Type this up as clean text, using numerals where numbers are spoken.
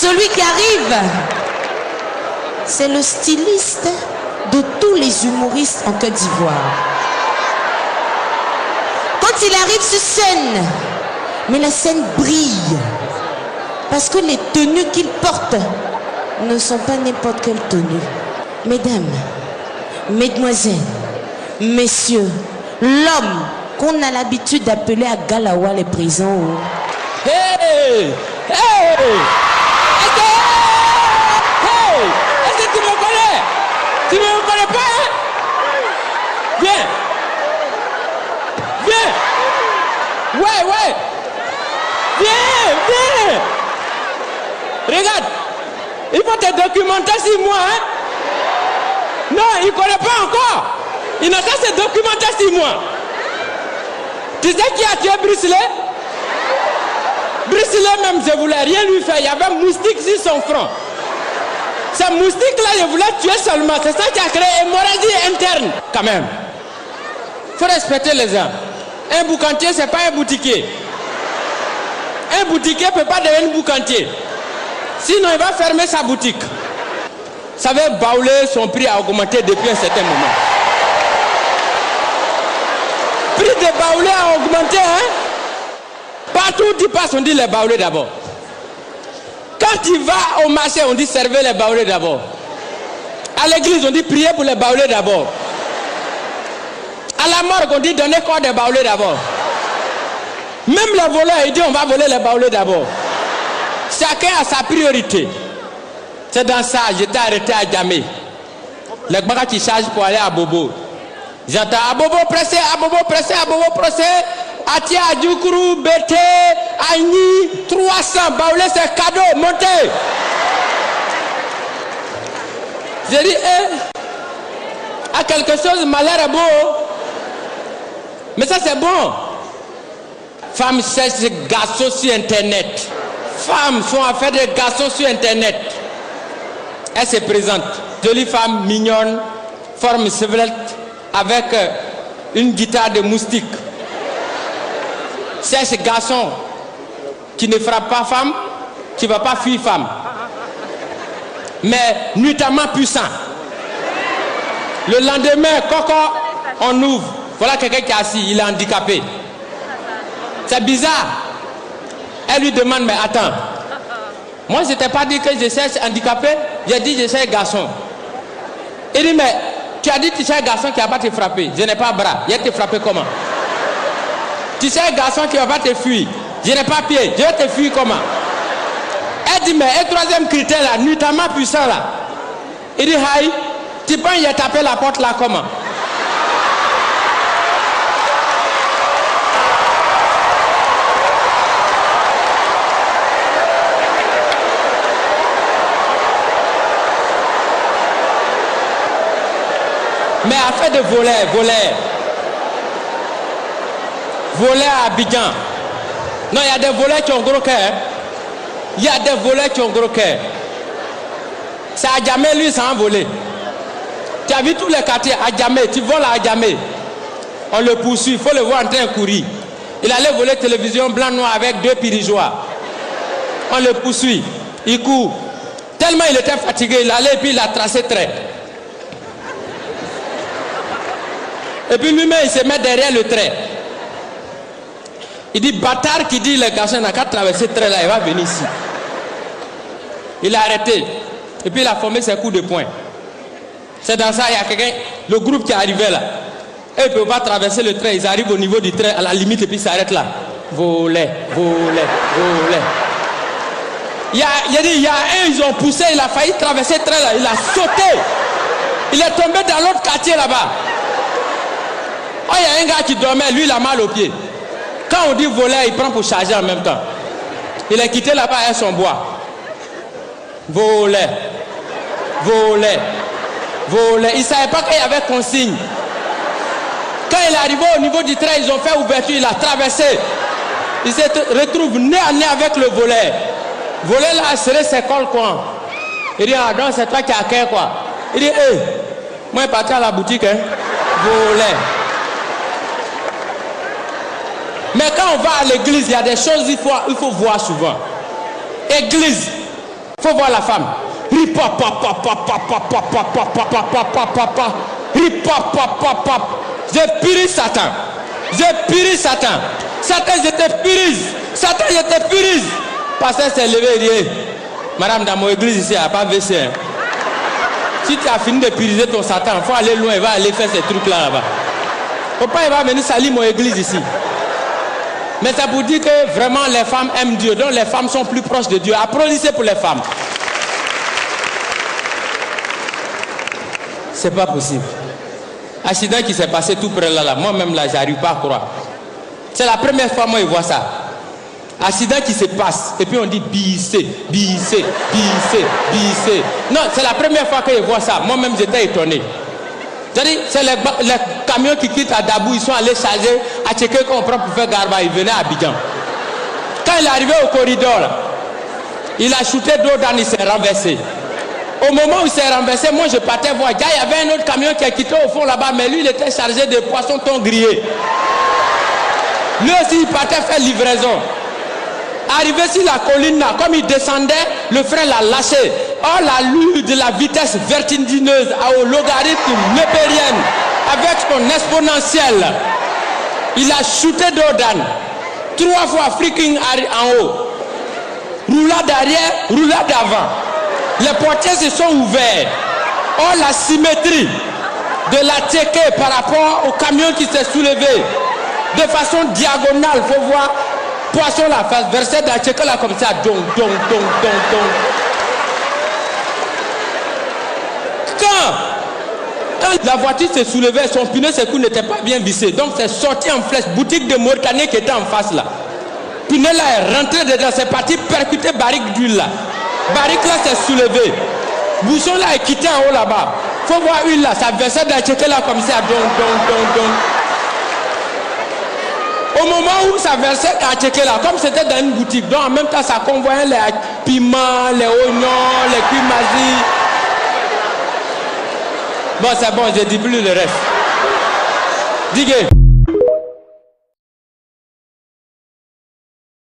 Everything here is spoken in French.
Celui qui arrive, c'est le styliste de tous les humoristes en Côte d'Ivoire. Quand il arrive sur scène, mais la scène brille. Parce que les tenues qu'il porte ne sont pas n'importe quelle tenue. Mesdames, mesdemoiselles, messieurs, l'homme qu'on a l'habitude d'appeler à Galawa les prisons. Hey! Hey! Est-ce que tu me connais? Tu ne me connais pas, hein? Viens! Viens! Ouais! Viens! Regarde! Il faut te documenter sur moi, hein? Non, il ne connaît pas encore! Il n'a qu'à se documenter sur moi! Tu sais qui a tué Bruce Lee? Bruce Lee même, je voulais rien lui faire. Il y avait un moustique sur son front. Ce moustique-là, je voulais tuer seulement. C'est ça qui a créé hémorragie interne. Quand même. Il faut respecter les gens. Un boucantier, ce n'est pas un boutiquier. Un boutiquier ne peut pas devenir boucantier. Sinon, il va fermer sa boutique. Vous savez, Baoulé, son prix a augmenté depuis un certain moment. Le prix de Baoulé a augmenté, hein? Partout où tu passes, on dit les Baoulés d'abord. Quand tu vas au marché, on dit servez les Baoulés d'abord. À l'église, on dit priez pour les Baoulés d'abord. À la morgue, on dit donnez corps des Baoulés d'abord. Même les voleurs, ils disent on va voler les Baoulés d'abord. Chacun a sa priorité. C'est dans ça, j'étais arrêté à Djamé. Les gars qui chargent pour aller à Bobo. J'entends à Bobo pressé, Atia, Djoukuru, Bété, Agni, 300, Baoulé, c'est cadeau, montez. J'ai dit, à quelque chose, malheur est beau. Mais ça, c'est bon. Femmes cherchent des garçons sur Internet. Femmes font affaire de garçons sur Internet. Elle se présente. Jolie femme, mignonne, forme svelte, avec une guitare de moustique. C'est ce garçon qui ne frappe pas femme, qui ne va pas fuir femme. Mais nuitamment puissant. Le lendemain, coco, on ouvre. Voilà quelqu'un qui est assis, il est handicapé. C'est bizarre. Elle lui demande, mais attends. Moi, je ne t'ai pas dit que je cherche handicapé. J'ai dit, je cherche garçon. Il dit, mais tu as dit que tu cherches garçon qui ne va pas te frapper. Je n'ai pas bras. Il va te frapper comment? Tu sais un garçon qui ne va pas te fuir. Je n'ai pas pied. Je vais te fuir comment? Elle dit, mais un troisième critère là, nuitamment puissant là. Il dit, Haï, tu penses qu'il a tapé la porte là comment? Mais affaire de voler à Abidjan. Non, il y a des voleurs qui ont gros cœur. Il y a des voleurs qui ont gros cœur. C'est à Djamé, lui, ça a volé. Tu as vu tous les quartiers à Djamé, tu voles à Djamé. On le poursuit, il faut le voir en train de courir. Il allait voler télévision blanc-noir avec 2 pirigeois. On le poursuit, il court. Tellement il était fatigué, il allait et puis il a tracé trait. Et puis lui-même, il se met derrière le trait. Il dit, bâtard qui dit, le garçon n'a qu'à traverser le trait là, il va venir ici. Il a arrêté. Et puis il a formé ses coups de poing. C'est dans ça, il y a quelqu'un, le groupe qui est arrivé là. Et ils ne peuvent pas traverser le trait, ils arrivent au niveau du trait, à la limite, et puis ils s'arrêtent là. Voler. Il y a un, ils ont poussé, il a failli traverser le trait là, il a sauté. Il est tombé dans l'autre quartier là-bas. Oh, il y a un gars qui dormait, lui il a mal au pied. Quand on dit voler, il prend pour charger en même temps. Il est quitté là-bas avec son bois. Voler. Il ne savait pas qu'il y avait consigne. Quand il est arrivé au niveau du train, ils ont fait ouverture, il a traversé. Il se retrouve nez à nez avec le voleur. Voler là, serré ses cols quoi. Il dit, ah non, c'est toi qui as qu'un quoi. Il dit, moi je suis parti à la boutique, hein. Voler. Mais quand on va à l'église, il y a des choses qu'il faut voir souvent. Église, Faut voir la femme. Je purise Satan. Je purise Satan. Satan, je te purise. Satan, je te purise. Pasteur s'est levé et dit, madame, dans mon église ici, il n'y a pas WC. Hein. Si tu as fini de puriser ton Satan, il faut aller loin, il va aller faire ces trucs-là là-bas. Faut pas, il va venir salir mon église ici. Mais ça vous dit que vraiment les femmes aiment Dieu. Donc les femmes sont plus proches de Dieu. Applaudissez pour les femmes. C'est pas possible. Accident qui s'est passé tout près là, moi-même là, j'arrive pas à croire. C'est la première fois moi je vois ça. Accident qui se passe et puis on dit bissé. Non, c'est la première fois que je vois ça. Moi-même j'étais étonné. C'est les camions qui quittent à Dabou, ils sont allés charger à checker qu'on prend pour faire Garba, ils venaient à Abidjan. Quand il est arrivé au corridor, là, il a shooté d'eau dans, il s'est renversé. Au moment où il s'est renversé, moi je partais voir. Il y avait un autre camion qui a quitté au fond là-bas, mais lui il était chargé de poissons thon grillés. Lui aussi il partait faire livraison. Arrivé sur la colline là, comme il descendait, le frein l'a lâché. Or la lue de la vitesse vertigineuse au logarithme népérienne, avec son exponentielle, il a shooté d'Odan. 3 fois freaking en haut. Roulade arrière, roulade avant. Les portiers se sont ouverts. Or la symétrie de la tchéké par rapport au camion qui s'est soulevé de façon diagonale, il faut voir. Poisson la face, verset dans tchéké là comme ça. Donc. Quand la voiture s'est soulevée, son pneu secours n'était pas bien vissé. Donc c'est sorti en flèche. Boutique de Mauritanie qui était en face là. Pneu là est rentré dedans, c'est parti percuter barrique d'huile là. Barrique là s'est soulevé. Bouchon là est quitté en haut là-bas. Faut voir huile là, ça versait dans tchéké là comme ça. Donc. Au moment où ça versait dans tchéké là, comme c'était dans une boutique, donc en même temps ça convoyait les piments, les oignons, les cuimasis. Bon, c'est bon, je dis plus le reste. Diguez.